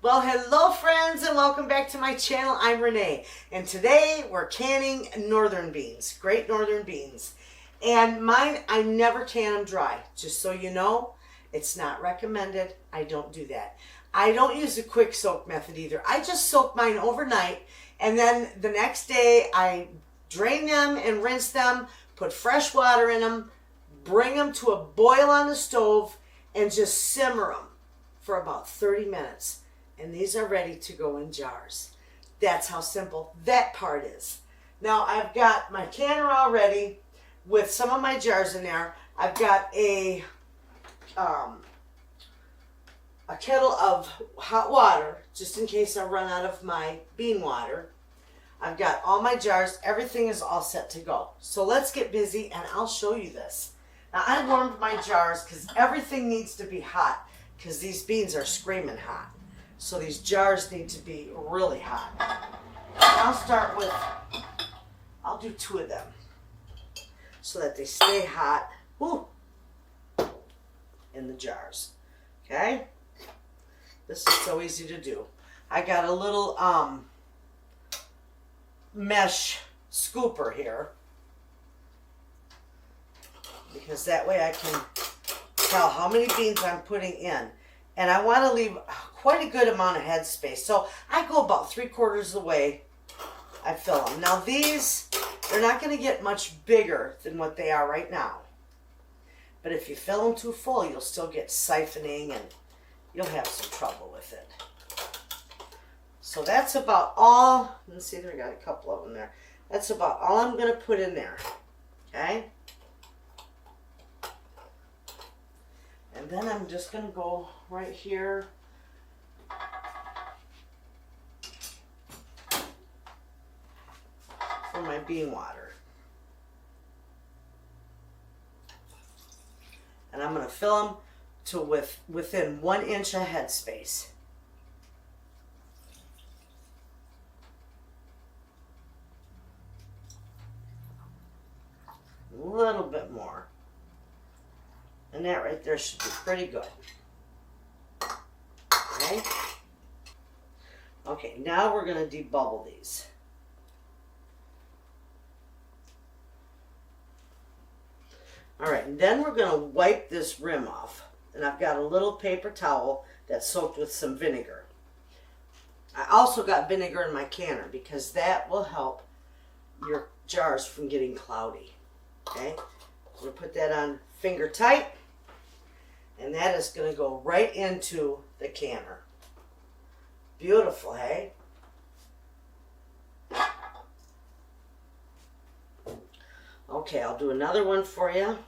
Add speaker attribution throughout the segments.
Speaker 1: Well, hello friends and welcome back to my channel. I'm Renee and today we're canning northern beans, great northern beans. And mine, I never can them dry. Just so you know, it's not recommended. I don't do that. I don't use the quick soak method either. I just soak mine overnight and then the next day I drain them and rinse them, put fresh water in them, bring them to a boil on the stove and just simmer them for about 30 minutes. And these are ready to go in jars. That's how simple that part is. Now I've got my canner all ready with some of my jars in there. I've got a kettle of hot water just in case I run out of my bean water. I've got all my jars. Everything is all set to go. So let's get busy and I'll show you this. Now I warmed my jars because everything needs to be hot because these beans are screaming hot. So these jars need to be really hot. And I'll start with, I'll do 2 of them so that they stay hot in the jars. Okay? This is so easy to do. I got a little mesh scooper here because that way I can tell how many beans I'm putting in. And I want to leave quite a good amount of headspace. So I go about 3/4 of the way. I fill them. Now these, they're not going to get much bigger than what they are right now. But if you fill them too full, you'll still get siphoning and you'll have some trouble with it. So that's about all. Let's see, I got a couple of them there. That's about all I'm going to put in there. Okay? And then I'm just going to go right here. For my bean water. And I'm going to fill them to within 1 inch of headspace. A little bit more. And that right there should be pretty good. Okay? Okay, now we're going to debubble these. Alright, and then we're going to wipe this rim off. And I've got a little paper towel that's soaked with some vinegar. I also got vinegar in my canner because that will help your jars from getting cloudy. Okay? We'll put that on finger tight. And that is going to go right into the canner. Beautiful, hey? Okay, I'll do another one for you.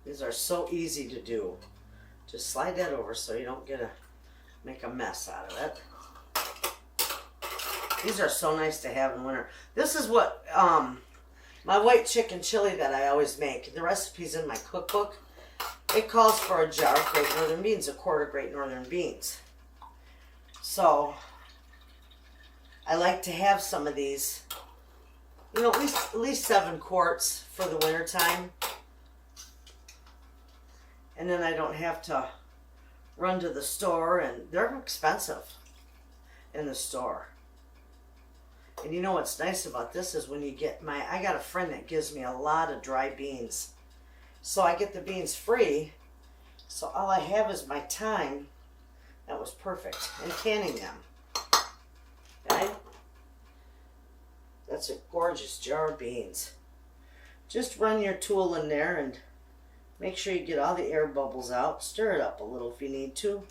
Speaker 1: These are so easy to do. Just slide that over so you don't make a mess out of it. These are so nice to have in winter. This is what my white chicken chili that I always make. The recipe's in my cookbook. It calls for a jar of Great Northern beans, 1/4 Great Northern beans. So I like to have some of these, you know, at least 7 quarts for the winter time. And then I don't have to run to the store, and they're expensive in the store. And you know what's nice about this is when you get I got a friend that gives me a lot of dry beans. So I get the beans free. So all I have is my time. That was perfect. And canning them. Okay? That's a gorgeous jar of beans. Just run your tool in there and make sure you get all the air bubbles out. Stir it up a little if you need to.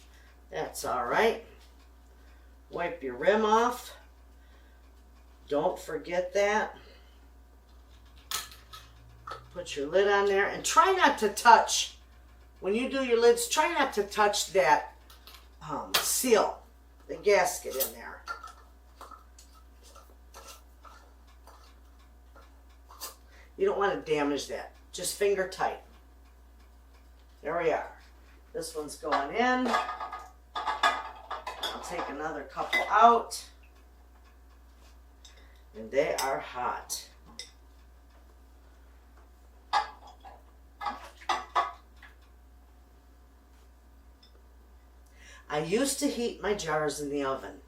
Speaker 1: That's alright. Wipe your rim off. Don't forget that. Put your lid on there and try not to touch, when you do your lids, try not to touch that seal, the gasket in there. You don't want to damage that. Just finger tight. There we are. This one's going in. I'll take another couple out. And they are hot. I used to heat my jars in the oven.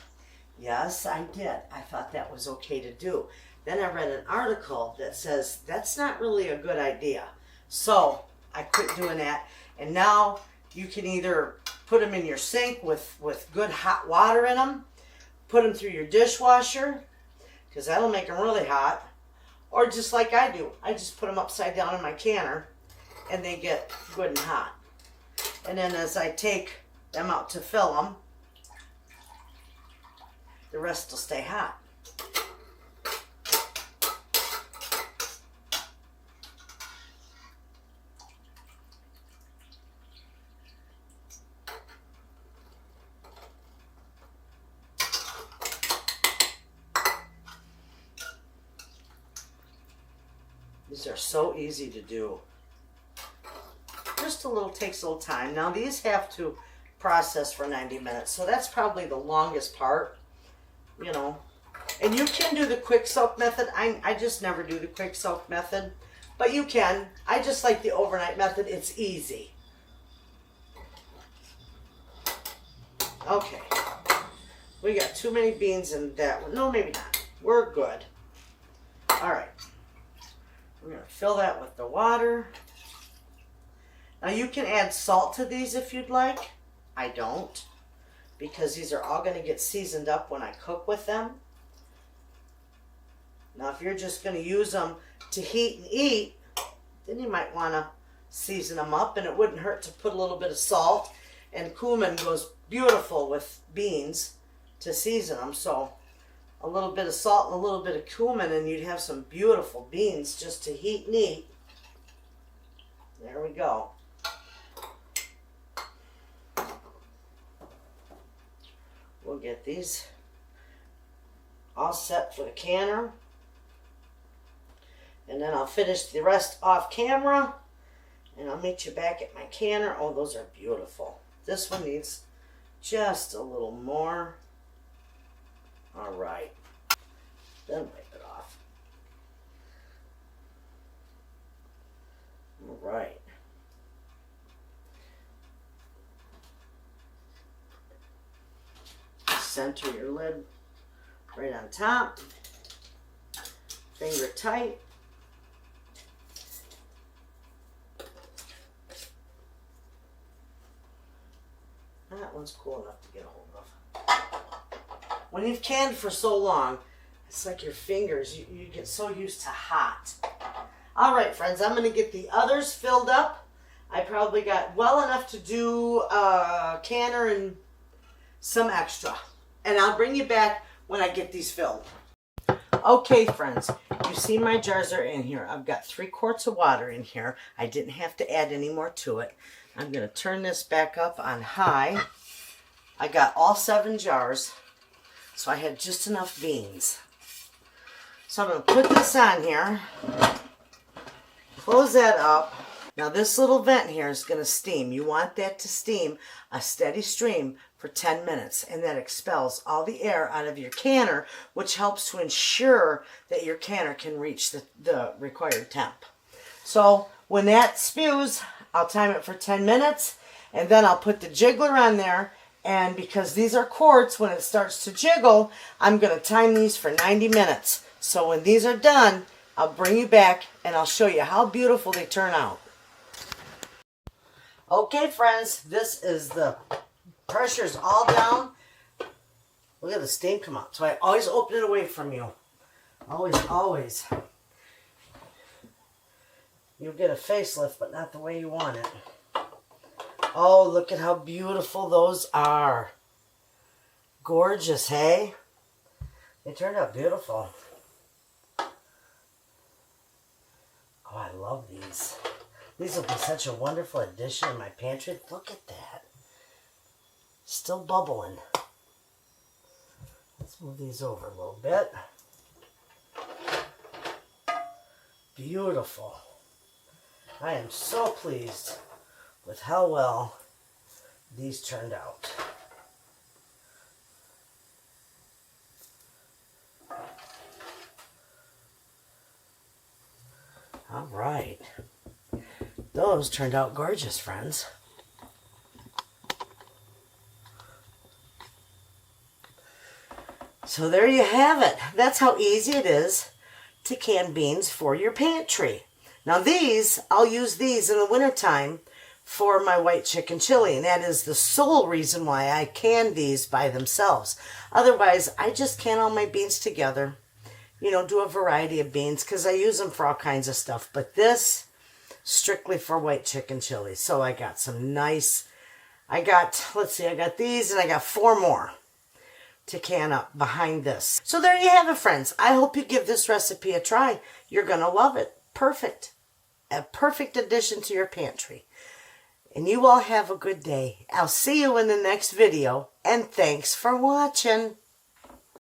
Speaker 1: Yes, I did. I thought that was okay to do. Then I read an article that says that's not really a good idea. So I quit doing that. And now you can either put them in your sink with good hot water in them, put them through your dishwasher, because that'll make them really hot, or just like I do. I just put them upside down in my canner and they get good and hot. And then as I take them out to fill them, the rest will stay hot. These are so easy to do. Just takes a little time. Now these have to process for 90 minutes, so that's probably the longest part, you know. And you can do the quick soak method. I just never do the quick soak method, but you can. I just like the overnight method. It's easy. Okay. We got too many beans in that one. No, maybe not. We're good. All right. We're going to fill that with the water. Now you can add salt to these if you'd like. I don't, because these are all going to get seasoned up when I cook with them. Now if you're just going to use them to heat and eat, then you might want to season them up, and it wouldn't hurt to put a little bit of salt. And cumin goes beautiful with beans to season them. So a little bit of salt and a little bit of cumin, and you'd have some beautiful beans just to heat and eat. There we go. We'll get these all set for the canner. And then I'll finish the rest off camera. And I'll meet you back at my canner. Oh, those are beautiful. This one needs just a little more. All right. Then wipe it off. All right. Center your lid right on top. Finger tight. That one's cool enough to get a hold of. When you've canned for so long, it's like your fingers, you get so used to hot. All right, friends, I'm going to get the others filled up. I probably got well enough to do a canner and some extra. And I'll bring you back when I get these filled. Okay, friends, you see my jars are in here. I've got 3 quarts of water in here. I didn't have to add any more to it. I'm going to turn this back up on high. I got all 7 jars, so I had just enough beans. So I'm going to put this on here, close that up. Now this little vent here is going to steam. You want that to steam a steady stream for 10 minutes, and that expels all the air out of your canner, which helps to ensure that your canner can reach the required temp. So when that spews, I'll time it for 10 minutes, and then I'll put the jiggler on there, and because these are quarts, when it starts to jiggle, I'm going to time these for 90 minutes. So when these are done, I'll bring you back, and I'll show you how beautiful they turn out. Okay, friends, this is the pressure's all down. Look at the steam come out. So I always open it away from you. Always, always. You'll get a facelift, but not the way you want it. Oh, look at how beautiful those are. Gorgeous, hey? They turned out beautiful. Oh, I love these. These will be such a wonderful addition in my pantry. Look at that. Still bubbling. Let's move these over a little bit. Beautiful. I am so pleased with how well these turned out. All right. Those turned out gorgeous, friends. So there you have it. That's how easy it is to can beans for your pantry. Now these, I'll use these in the wintertime for my white chicken chili, and that is the sole reason why I can these by themselves. Otherwise, I just can all my beans together. You know, do a variety of beans because I use them for all kinds of stuff. But this, strictly for white chicken chili. So I got some nice, let's see, I got these and I got 4 more to can up behind this. So there you have it, friends. I hope you give this recipe a try. You're going to love it. Perfect. A perfect addition to your pantry. And you all have a good day. I'll see you in the next video. And thanks for watching.